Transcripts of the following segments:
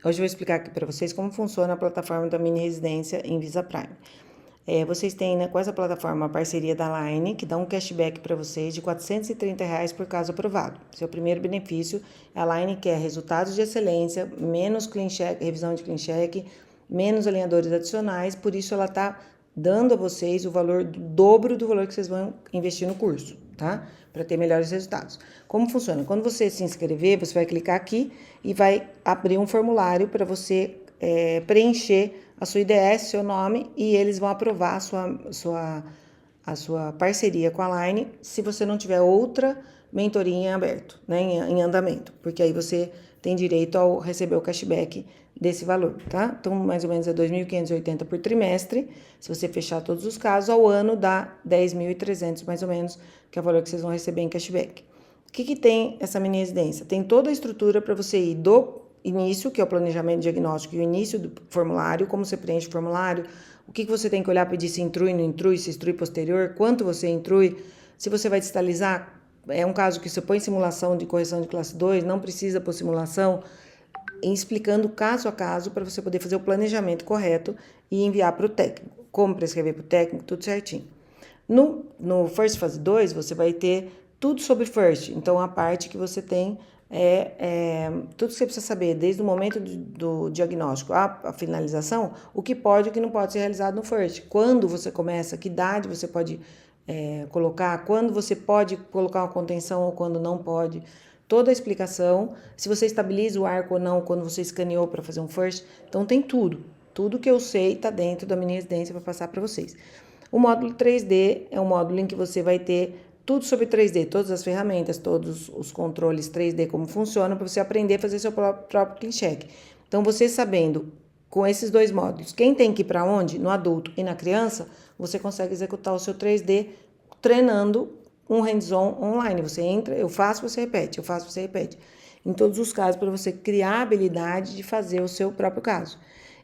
Hoje eu vou explicar aqui para vocês como funciona a plataforma da Mini Residência em Visa Prime. Vocês têm, né, com essa plataforma a parceria da Line, que dá um cashback para vocês de R$ 430 por caso aprovado. Seu primeiro benefício, a Line quer resultados de excelência, menos clean check, revisão de clean check, menos alinhadores adicionais, por isso ela está dando a vocês o valor do dobro do valor que vocês vão investir no curso, tá? Para ter melhores resultados. Como funciona? Quando você se inscrever, você vai clicar aqui e vai abrir um formulário para você preencher a sua IDS, seu nome, e eles vão aprovar a sua parceria com a Line se você não tiver outra mentoria em aberto, né, em andamento, porque aí você tem direito ao receber o cashback desse valor, tá? Então, mais ou menos é 2.580 por trimestre, se você fechar todos os casos, ao ano dá 10.300 mais ou menos, que é o valor que vocês vão receber em cashback. O que tem essa mini residência? Tem toda a estrutura para você ir do início, que é o planejamento diagnóstico, e o início do formulário, como você preenche o formulário, o que você tem que olhar para pedir se intrui, não intrui, se instrui posterior, quanto você intrui, se você vai digitalizar, é um caso que você põe simulação de correção de classe 2, não precisa pôr simulação, explicando caso a caso para você poder fazer o planejamento correto e enviar para o técnico, como prescrever para o técnico, tudo certinho. No First Phase 2, você vai ter tudo sobre First, então a parte que você tem tudo que você precisa saber, desde o momento do diagnóstico à finalização, o que pode e o que não pode ser realizado no First. Quando você começa, que idade você pode colocar, quando você pode colocar uma contenção ou quando não pode. Toda a explicação, se você estabiliza o arco ou não, quando você escaneou para fazer um First. Então tem tudo. Tudo que eu sei está dentro da minha residência para passar para vocês. O módulo 3D é um módulo em que você vai ter tudo sobre 3D, todas as ferramentas, todos os controles 3D, como funcionam, para você aprender a fazer seu próprio clean check. Então, você sabendo, com esses dois módulos, quem tem que ir para onde, no adulto e na criança, você consegue executar o seu 3D treinando um hands-on online. Você entra, eu faço, você repete, eu faço, você repete. Em todos os casos, para você criar a habilidade de fazer o seu próprio caso.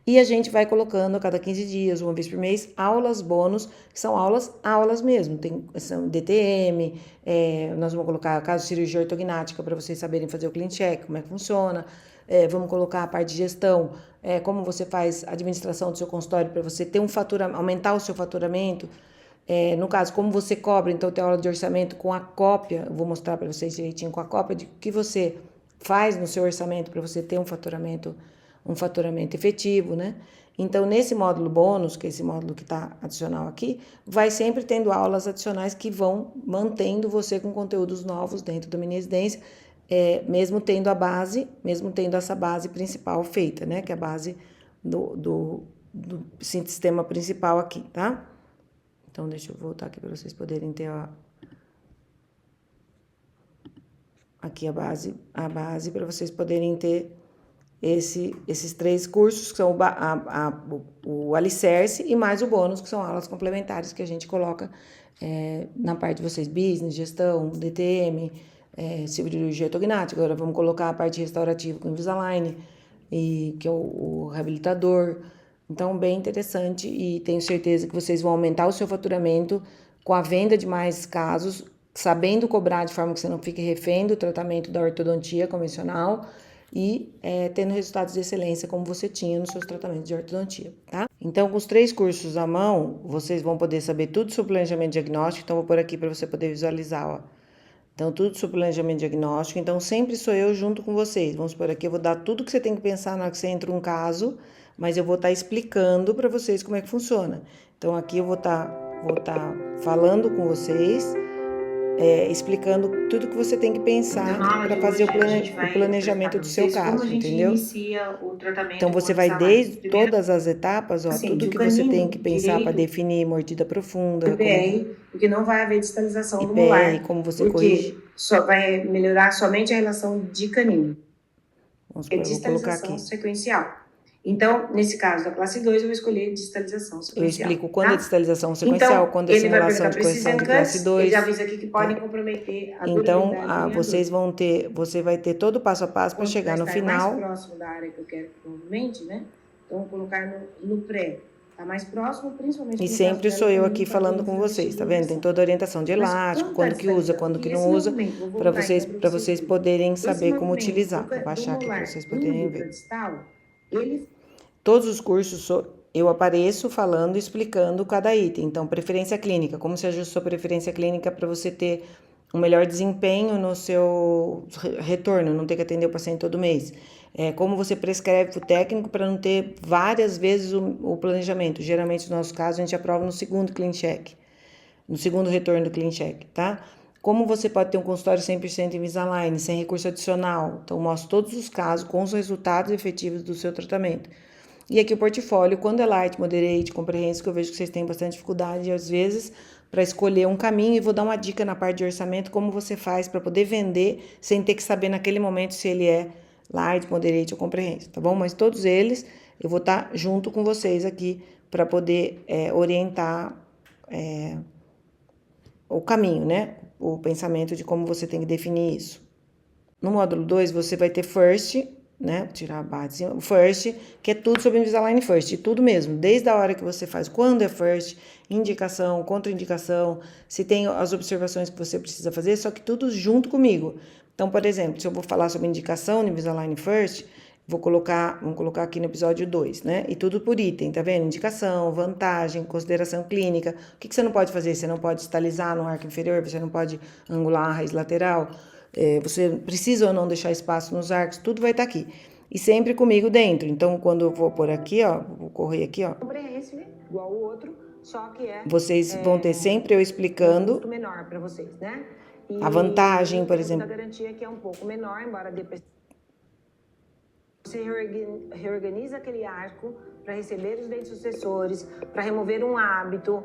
E a gente vai colocando a cada 15 dias, uma vez por mês, aulas bônus, que são aulas mesmo. São DTM, nós vamos colocar caso de cirurgia ortognática para vocês saberem fazer o clean check, como é que funciona. Vamos colocar a parte de gestão, como você faz a administração do seu consultório para você ter aumentar o seu faturamento. No caso, como você cobra, então tem aula de orçamento com a cópia, eu vou mostrar para vocês direitinho com a cópia de que você faz no seu orçamento para você ter um faturamento efetivo, né? Então, nesse módulo bônus, que é esse módulo que está adicional aqui, vai sempre tendo aulas adicionais que vão mantendo você com conteúdos novos dentro da mini residência, mesmo tendo essa base principal feita, né? Que é a base do sistema principal aqui, tá? Então, deixa eu voltar aqui para vocês poderem ter aqui a base para vocês poderem ter esses 3 cursos, que são o alicerce e mais o bônus, que são aulas complementares que a gente coloca na parte de vocês, business, gestão, DTM, cirurgia ortognática. Agora vamos colocar a parte restaurativa com Invisalign, que é o reabilitador. Então, bem interessante, e tenho certeza que vocês vão aumentar o seu faturamento com a venda de mais casos, sabendo cobrar de forma que você não fique refém do tratamento da ortodontia convencional e tendo resultados de excelência como você tinha nos seus tratamentos de ortodontia, tá? Então, com os 3 cursos à mão, vocês vão poder saber tudo sobre planejamento diagnóstico. Então, vou pôr aqui para você poder visualizar, ó. Então, tudo sobre planejamento diagnóstico. Então, sempre sou eu junto com vocês. Vamos por aqui, eu vou dar tudo que você tem que pensar na hora que você entra um caso, mas eu vou estar explicando para vocês como é que funciona. Então, aqui eu vou estar falando com vocês, explicando tudo que você tem que pensar para fazer o planejamento do seu caso, entendeu? Então, você vai desde todas as etapas, ó, tudo que você tem que pensar para definir mordida profunda, porque não vai haver distalização do molar, como você corrige. Só vai melhorar somente a relação de canino. Vamos supor, eu vou colocar aqui. Sequencial. Então, nesse caso da classe 2, eu vou escolher distalização sequencial. Eu explico quando é distalização sequencial, então, quando é simulação de correção de classe 2. Ele avisa aqui que podem comprometer a então, você vai ter todo o passo a passo para chegar no final. Mais próximo da área que eu quero que movimente, né? Então, vou colocar no pré. Tá mais próximo, principalmente. E sempre sou eu aqui falando com vocês, tá vendo? Tem toda a orientação de elástico, quando que usa, quando que não usa, para vocês poderem saber como utilizar. Vou baixar aqui para vocês poderem ver. Ele Todos os cursos eu apareço falando e explicando cada item. Então, preferência clínica, como se ajusta a sua preferência clínica para você ter um melhor desempenho no seu retorno, não ter que atender o paciente todo mês. Como você prescreve para o técnico para não ter várias vezes o planejamento. Geralmente, no nosso caso, a gente aprova no segundo clean check, no segundo retorno do clean check, tá? Como você pode ter um consultório 100% Invisalign, sem recurso adicional. Então, mostro todos os casos com os resultados efetivos do seu tratamento. E aqui o portfólio, quando é light, moderate, comprehensive, que eu vejo que vocês têm bastante dificuldade, às vezes, para escolher um caminho. E vou dar uma dica na parte de orçamento, como você faz para poder vender, sem ter que saber naquele momento se ele é light, moderate ou comprehensive, tá bom? Mas todos eles, eu vou estar junto com vocês aqui para poder orientar o caminho, né? O pensamento de como você tem que definir isso. No módulo 2, você vai ter First, né? Vou tirar a base, o First, que é tudo sobre Invisalign First, tudo mesmo, desde a hora que você faz, quando é First, indicação, contraindicação, se tem as observações que você precisa fazer, só que tudo junto comigo. Então, por exemplo, se eu vou falar sobre indicação no Invisalign First, vamos colocar aqui no episódio 2, né? E tudo por item, tá vendo? Indicação, vantagem, consideração clínica. O que você não pode fazer? Você não pode distalizar no arco inferior, você não pode angular a raiz lateral, você precisa ou não deixar espaço nos arcos, tudo vai estar aqui. E sempre comigo dentro. Então, quando eu vou por aqui, ó, vou correr aqui, ó. compreensível, igual o outro, só que vocês vão ter sempre eu explicando. Um custo menor para vocês, né? A vantagem, por exemplo. A garantia que é um pouco menor, embora depois você reorganiza aquele arco para receber os dentes sucessores, para remover um hábito,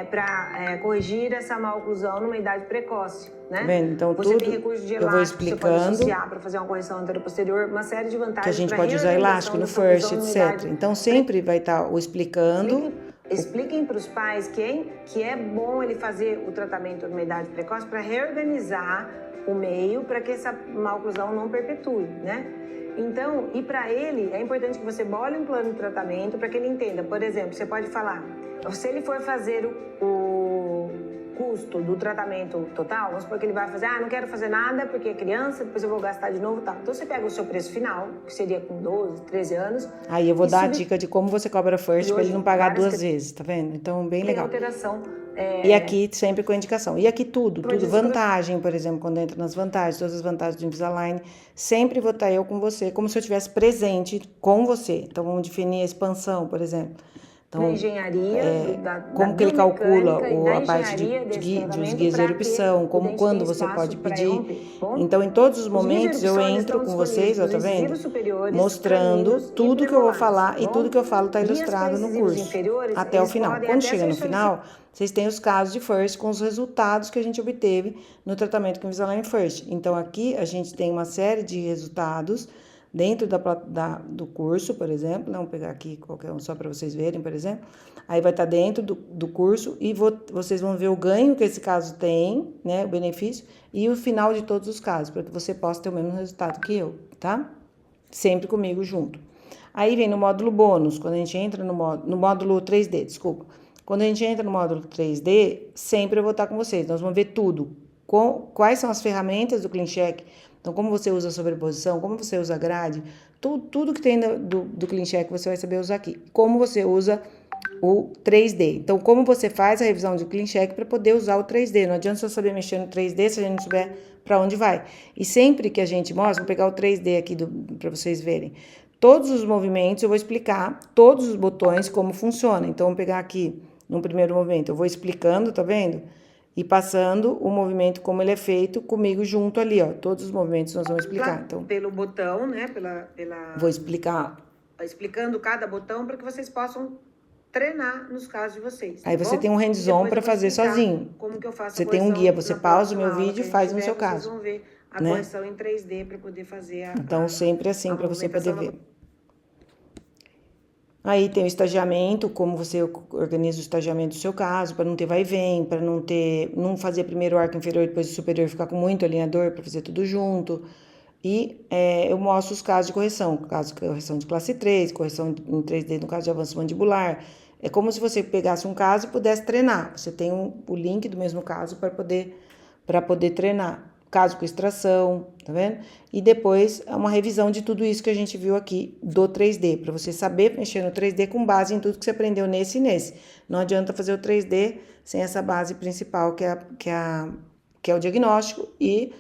para corrigir essa maloclusão numa idade precoce, né? Vendo? Então, você tudo tem recurso de eu vou elástico, você pode explicando associar para fazer uma correção anterior-posterior, uma série de vantagens. Que a gente pode usar elástico no first, etc. Então, sempre vai estar o explicando. Expliquem para os pais que é bom ele fazer o tratamento numa idade precoce para reorganizar o meio para que essa maloclusão não perpetue, né? Então, e para ele, é importante que você bole um plano de tratamento para que ele entenda. Por exemplo, você pode falar, se ele for fazer o custo do tratamento total, vamos supor que ele vai fazer, não quero fazer nada porque é criança, depois eu vou gastar de novo, tá? Então, você pega o seu preço final, que seria com 12, 13 anos. Aí eu vou dar a dica de como você cobra first para ele não pagar duas vezes, tá vendo? Então, bem legal. Alteração. E aqui sempre com indicação. E aqui tudo, vantagem, por exemplo, quando entra nas vantagens, todas as vantagens do Invisalign, sempre vou estar eu com você, como se eu estivesse presente com você. Então, vamos definir a expansão, por exemplo. Então, engenharia, como que ele calcula a parte dos guias de erupção, quando você pode pedir. Então, em todos os momentos, eu entro com vocês, ó, tá vendo? Mostrando tudo que eu vou falar e tudo que eu falo está ilustrado no curso, até o final. Quando chega no final, vocês têm os casos de First com os resultados que a gente obteve no tratamento com Invisalign First. Então, aqui a gente tem uma série de resultados dentro do curso, por exemplo. Vamos pegar aqui qualquer um só para vocês verem, por exemplo. Aí vai estar dentro do curso e vocês vão ver o ganho que esse caso tem, né, o benefício, e o final de todos os casos, para que você possa ter o mesmo resultado que eu, tá? Sempre comigo junto. Aí vem no módulo bônus, quando a gente entra no módulo 3D, desculpa. Quando a gente entra no módulo 3D, sempre eu vou estar com vocês. Nós vamos ver tudo. Quais são as ferramentas do Clean Check. Então, como você usa a sobreposição, como você usa a grade, tudo que tem do Clean Check você vai saber usar aqui. Como você usa o 3D. Então, como você faz a revisão do Clean Check para poder usar o 3D. Não adianta só saber mexer no 3D se a gente não souber para onde vai. E sempre que a gente mostra, vou pegar o 3D aqui para vocês verem. Todos os movimentos, eu vou explicar todos os botões como funciona. Então, vamos pegar aqui, no primeiro movimento, eu vou explicando, tá vendo? E passando o movimento como ele é feito comigo junto ali, ó. Todos os movimentos nós vamos explicar. Então, pelo botão, né? Vou explicar. Explicando cada botão para que vocês possam treinar nos casos de vocês. Aí você tem um hands-on para fazer sozinho. Como que eu faço você tem um guia, você pausa o meu vídeo e faz no seu caso. Vocês vão ver a correção em 3D para poder fazer Então, sempre assim para você poder ver. Aí tem o estagiamento, como você organiza o estagiamento do seu caso, para não ter vai e vem, para não fazer primeiro o arco inferior e depois o superior ficar com muito alinhador, para fazer tudo junto. E eu mostro os casos de correção, correção de classe 3, correção em 3D no caso de avanço mandibular. É como se você pegasse um caso e pudesse treinar. Você tem o link do mesmo caso para poder treinar. caso com extração, tá vendo? E depois uma revisão de tudo isso que a gente viu aqui do 3D, para você saber mexer no 3D com base em tudo que você aprendeu nesse e nesse. Não adianta fazer o 3D sem essa base principal, que é o diagnóstico e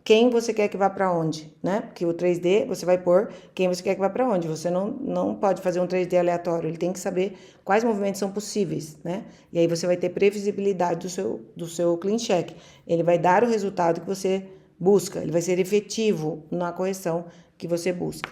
quem você quer que vá para onde, né? Porque o 3D você vai pôr quem você quer que vá para onde. Você não pode fazer um 3D aleatório, ele tem que saber quais movimentos são possíveis, né? E aí você vai ter previsibilidade do seu clean check. Ele vai dar o resultado que você busca, ele vai ser efetivo na correção que você busca.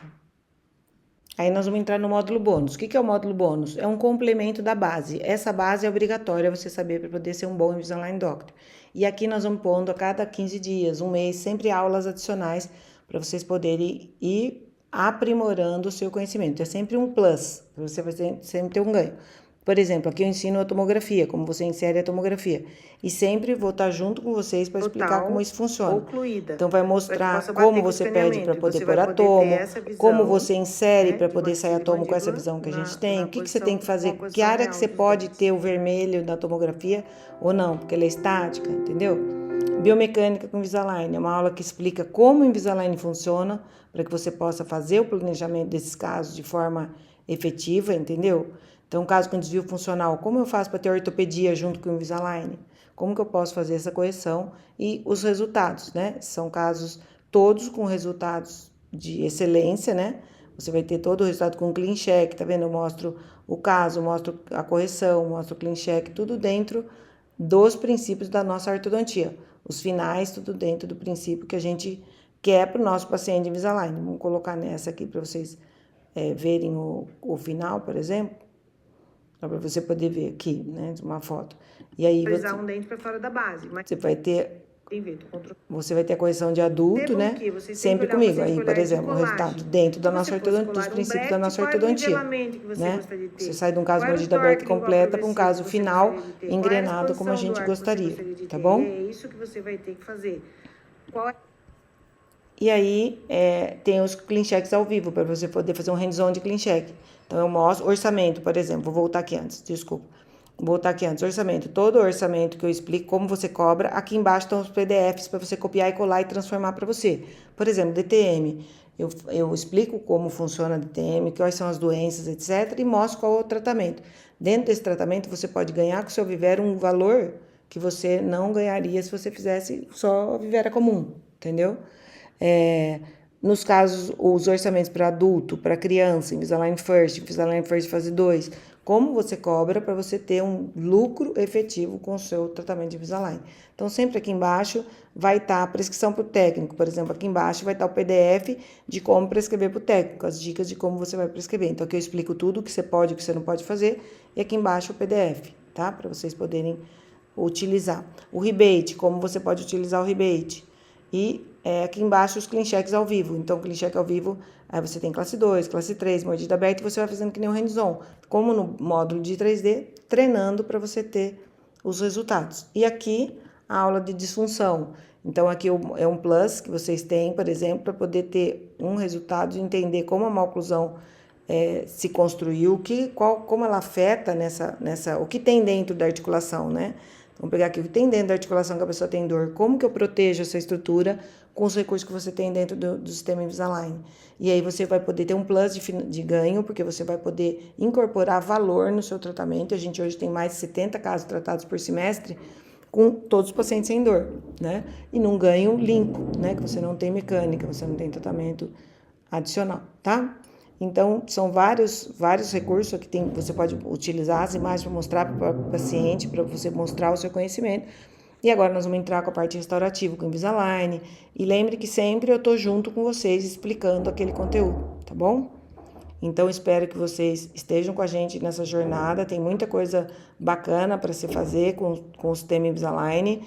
Aí nós vamos entrar no módulo bônus. O que é o módulo bônus? É um complemento da base. Essa base é obrigatória você saber para poder ser um bom Invisalign Doctor. E aqui nós vamos pondo a cada 15 dias, um mês, sempre aulas adicionais para vocês poderem ir aprimorando o seu conhecimento. É sempre um plus, você vai sempre ter um ganho. Por exemplo, aqui eu ensino a tomografia, como você insere a tomografia. E sempre vou estar junto com vocês para explicar como isso funciona. Ocluída, então, vai mostrar como você pede para poder pôr a tomo, como você insere para poder sair a tomo com essa visão que a gente tem, o que você tem que fazer, que área que você pode ter o vermelho na tomografia ou não, porque ela é estática, entendeu? Biomecânica com Invisalign, é uma aula que explica como o Invisalign funciona, para que você possa fazer o planejamento desses casos de forma efetiva, entendeu? Então, caso com desvio funcional, como eu faço para ter ortopedia junto com o Invisalign? Como que eu posso fazer essa correção? E os resultados, né? São casos todos com resultados de excelência, né? Você vai ter todo o resultado com clean check, tá vendo? Eu mostro o caso, mostro a correção, mostro o clean check, tudo dentro dos princípios da nossa ortodontia. Os finais, tudo dentro do princípio que a gente quer para o nosso paciente Invisalign. Vamos colocar nessa aqui para vocês verem o final, por exemplo. Para você poder ver aqui, né, uma foto. E aí você um dente para fora da base, mas você vai ter a correção de adulto, né? Sempre comigo. Aí, por exemplo, o resultado dentro da nossa ortodontia, dos princípios da nossa ortodontia, né? Você sai de um caso mordida aberta completa para um caso final engrenado como a gente gostaria, tá bom? É isso que você vai ter que fazer. E aí, tem os clean checks ao vivo, para você poder fazer um hands-on de clean check. Então, eu mostro orçamento, por exemplo. Vou voltar aqui antes, desculpa. Vou voltar aqui antes. Orçamento. Todo o orçamento que eu explico, como você cobra. Aqui embaixo estão os PDFs para você copiar e colar e transformar para você. Por exemplo, DTM. Eu explico como funciona a DTM, quais são as doenças, etc. E mostro qual é o tratamento. Dentro desse tratamento, você pode ganhar com o seu Vivera um valor que você não ganharia se você fizesse só a Vivera comum, entendeu? Nos casos, os orçamentos para adulto, para criança, Invisalign First fase 2, como você cobra para você ter um lucro efetivo com o seu tratamento de Invisalign. Então, sempre aqui embaixo vai estar a prescrição para o técnico, por exemplo, aqui embaixo vai estar o PDF de como prescrever para o técnico, as dicas de como você vai prescrever. Então, aqui eu explico tudo o que você pode e o que você não pode fazer, e aqui embaixo o PDF, tá? Para vocês poderem utilizar. O rebate, como você pode utilizar o rebate. E aqui embaixo os clean checks ao vivo. Então, clean check ao vivo, aí você tem classe 2, classe 3, mordida aberta, e você vai fazendo que nem um hands-on. Como no módulo de 3D, treinando para você ter os resultados. E aqui, a aula de disfunção. Então, aqui é um plus que vocês têm, por exemplo, para poder ter um resultado de entender como a maloclusão se construiu, como ela afeta o que tem dentro da articulação, né? Vamos pegar aqui o que tem dentro da articulação que a pessoa tem dor. Como que eu protejo essa estrutura com os recursos que você tem dentro do sistema Invisalign? E aí você vai poder ter um plus de ganho, porque você vai poder incorporar valor no seu tratamento. A gente hoje tem mais de 70 casos tratados por semestre com todos os pacientes sem dor, né? E num ganho limpo, né? Que você não tem mecânica, você não tem tratamento adicional, tá? Então, são vários recursos que você pode utilizar as imagens para mostrar para o paciente, para você mostrar o seu conhecimento. E agora nós vamos entrar com a parte restaurativa, com o Invisalign. E lembre que sempre eu estou junto com vocês explicando aquele conteúdo, tá bom? Então, espero que vocês estejam com a gente nessa jornada. Tem muita coisa bacana para se fazer com o sistema Invisalign,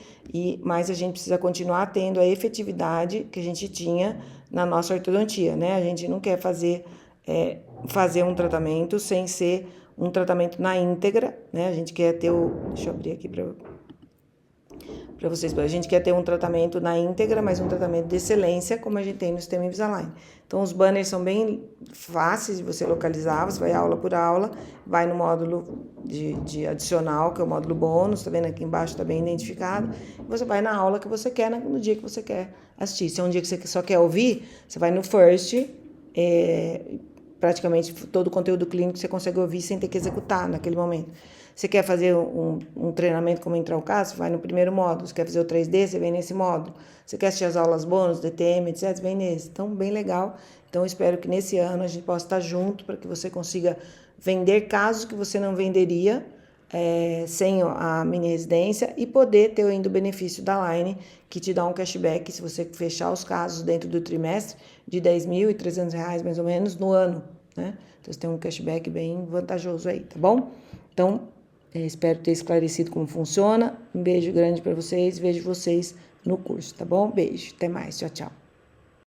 mas a gente precisa continuar tendo a efetividade que a gente tinha na nossa ortodontia, né? A gente não quer fazer um tratamento sem ser um tratamento na íntegra, né? A gente quer ter deixa eu abrir aqui para para vocês. A gente quer ter um tratamento na íntegra, mas um tratamento de excelência, como a gente tem no sistema Invisalign. Então, os banners são bem fáceis de você localizar, você vai aula por aula, vai no módulo de adicional, que é o módulo bônus, tá vendo aqui embaixo, tá bem identificado, e você vai na aula que você quer, no dia que você quer assistir. Se é um dia que você só quer ouvir, você vai no First, praticamente todo o conteúdo clínico você consegue ouvir sem ter que executar naquele momento. Você quer fazer um treinamento como entrar o caso, vai no primeiro módulo. Você quer fazer o 3D, você vem nesse módulo. Você quer assistir as aulas bônus, DTM, etc., vem nesse. Então, bem legal. Então, eu espero que nesse ano a gente possa estar junto para que você consiga vender casos que você não venderia sem a mini residência e poder ter ainda o benefício da Line, que te dá um cashback se você fechar os casos dentro do trimestre de R$10.300 mais ou menos no ano, né? Então, você tem um cashback bem vantajoso aí, tá bom? Então, espero ter esclarecido como funciona. Um beijo grande para vocês. Vejo vocês no curso, tá bom? Beijo. Até mais. Tchau, tchau.